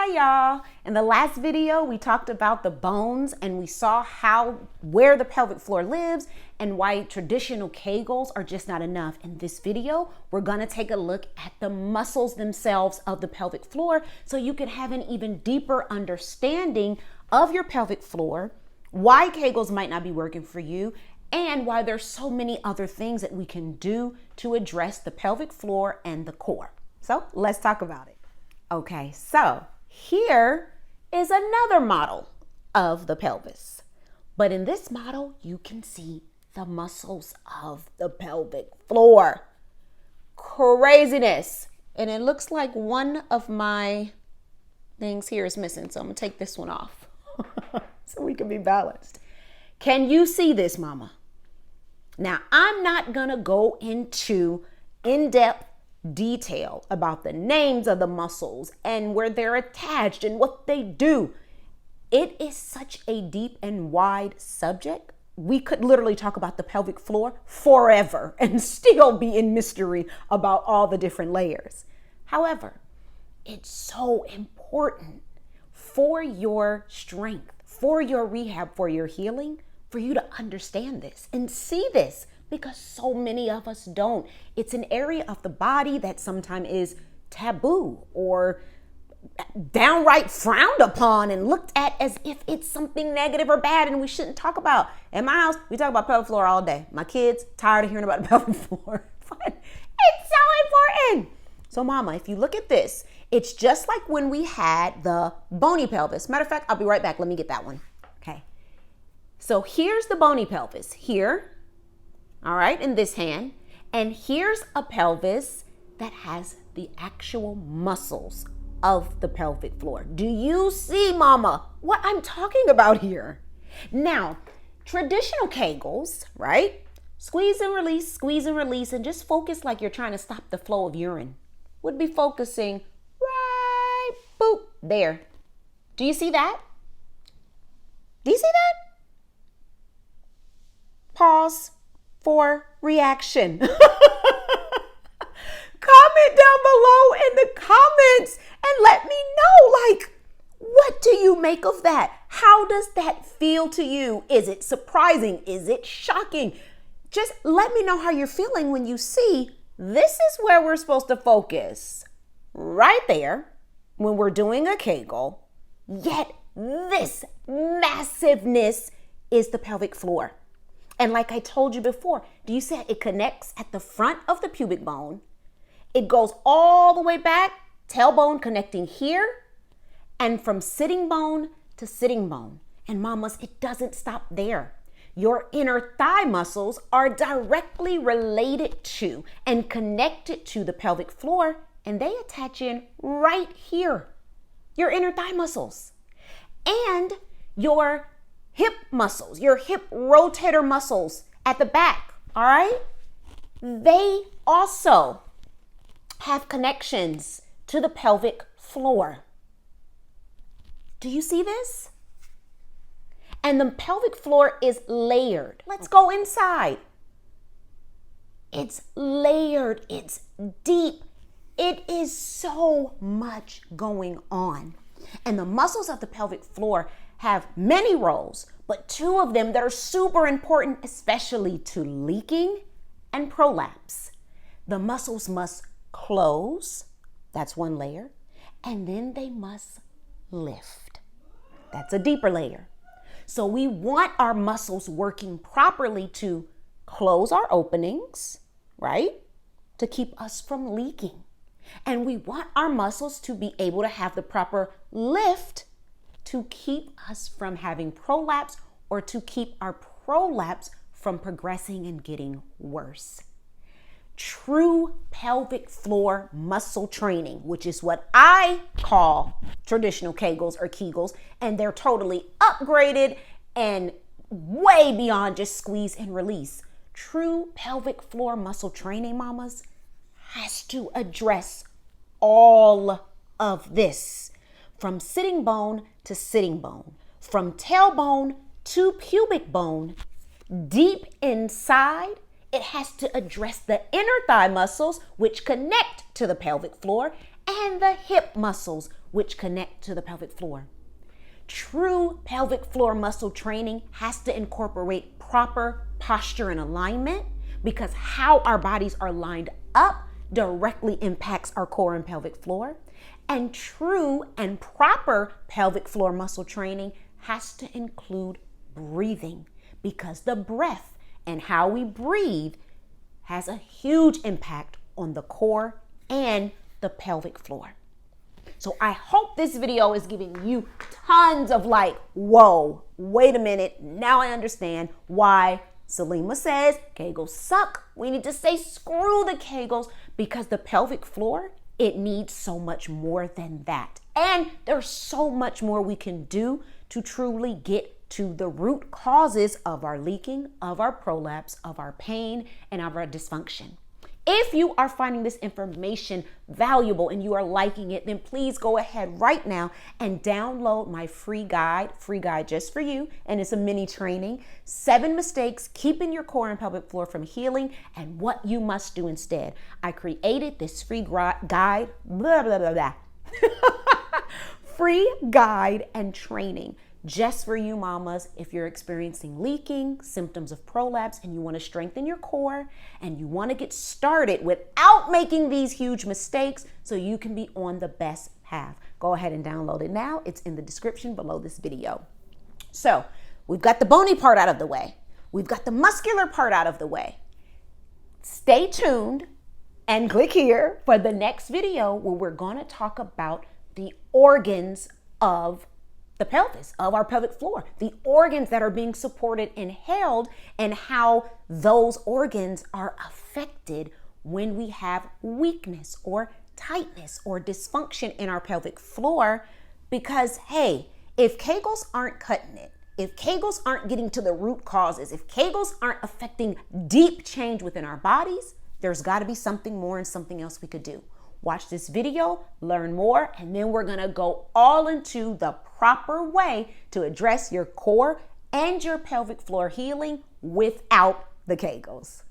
Hi y'all. In the last video, we talked about the bones and we saw where the pelvic floor lives and why traditional Kegels are just not enough. In this video, we're gonna take a look at the muscles themselves of the pelvic floor so you can have an even deeper understanding of your pelvic floor, why Kegels might not be working for you, and why there's so many other things that we can do to address the pelvic floor and the core. So let's talk about it. Okay, so here is another model of the pelvis. But in this model, you can see the muscles of the pelvic floor. Craziness. And it looks like one of my things here is missing. So I'm gonna take this one off so we can be balanced. Can you see this, mama? Now, I'm not gonna go into in-depth detail about the names of the muscles and where they're attached and what they do. It is such a deep and wide subject. We could literally talk about the pelvic floor forever and still be in mystery about all the different layers. However, it's so important for your strength, for your rehab, for your healing, for you to understand this and see this, because so many of us don't. It's an area of the body that sometimes is taboo or downright frowned upon and looked at as if it's something negative or bad and we shouldn't talk about. In my house, we talk about pelvic floor all day. My kids tired of hearing about the pelvic floor. It's so important. So mama, if you look at this, it's just like when we had the bony pelvis. Matter of fact, I'll be right back. Let me get that one. Okay. So here's the bony pelvis here. All right, in this hand. And here's a pelvis that has the actual muscles of the pelvic floor. Do you see, mama, what I'm talking about here? Now, traditional Kegels, right? Squeeze and release, and just focus like you're trying to stop the flow of urine. Would be focusing right, boop, there. Do you see that? Do you see that? Pause for reaction. Comment down below in the comments and let me know, like, what do you make of that? How does that feel to you? Is it surprising? Is it shocking? Just let me know how you're feeling when you see this is where we're supposed to focus. Right there when we're doing a Kegel, yet this massiveness is the pelvic floor. And like I told you before, do you see it connects at the front of the pubic bone? It goes all the way back, tailbone connecting here, and from sitting bone to sitting bone. And mamas, it doesn't stop there. Your inner thigh muscles are directly related to and connected to the pelvic floor, and they attach in right here. Your inner thigh muscles. And your hip muscles, your hip rotator muscles at the back, all right? They also have connections to the pelvic floor. Do you see this? And the pelvic floor is layered. Let's go inside. It's layered, it's deep. It is so much going on. And the muscles of the pelvic floor have many roles, but two of them that are super important, especially to leaking and prolapse. The muscles must close, that's one layer, and then they must lift. That's a deeper layer. So we want our muscles working properly to close our openings, right? To keep us from leaking. And we want our muscles to be able to have the proper lift to keep us from having prolapse or to keep our prolapse from progressing and getting worse. True pelvic floor muscle training, which is what I call traditional Kegels or Kegels, and they're totally upgraded and way beyond just squeeze and release. True pelvic floor muscle training, mamas, has to address all of this. From sitting bone to sitting bone, from tailbone to pubic bone, deep inside, it has to address the inner thigh muscles, which connect to the pelvic floor, and the hip muscles, which connect to the pelvic floor. True pelvic floor muscle training has to incorporate proper posture and alignment, because how our bodies are lined up directly impacts our core and pelvic floor. And true and proper pelvic floor muscle training has to include breathing, because the breath and how we breathe has a huge impact on the core and the pelvic floor. So I hope this video is giving you tons of like, whoa, wait a minute. Now I understand why Saleemah says Kegels suck. We need to say screw the Kegels, because the pelvic floor, it needs so much more than that. And there's so much more we can do to truly get to the root causes of our leaking, of our prolapse, of our pain, and of our dysfunction. If you are finding this information valuable and you are liking it, then please go ahead right now and download my free guide just for you. And it's a mini training, 7 mistakes keeping your core and pelvic floor from healing and what you must do instead. I created this free guide, free guide and training just for you mamas if you're experiencing leaking, symptoms of prolapse, and you want to strengthen your core and you want to get started without making these huge mistakes so you can be on the best path. Go ahead and download it now. It's in the description below this video. So we've got the bony part out of the way. We've got the muscular part out of the way. Stay tuned and click here for the next video where we're going to talk about the organs of the pelvis, of our pelvic floor, the organs that are being supported and held, and how those organs are affected when we have weakness or tightness or dysfunction in our pelvic floor. Because, hey, if Kegels aren't cutting it, if Kegels aren't getting to the root causes, if Kegels aren't affecting deep change within our bodies, there's got to be something more and something else we could do. Watch this video, learn more, and then we're going to go all into the proper way to address your core and your pelvic floor healing without the Kegels.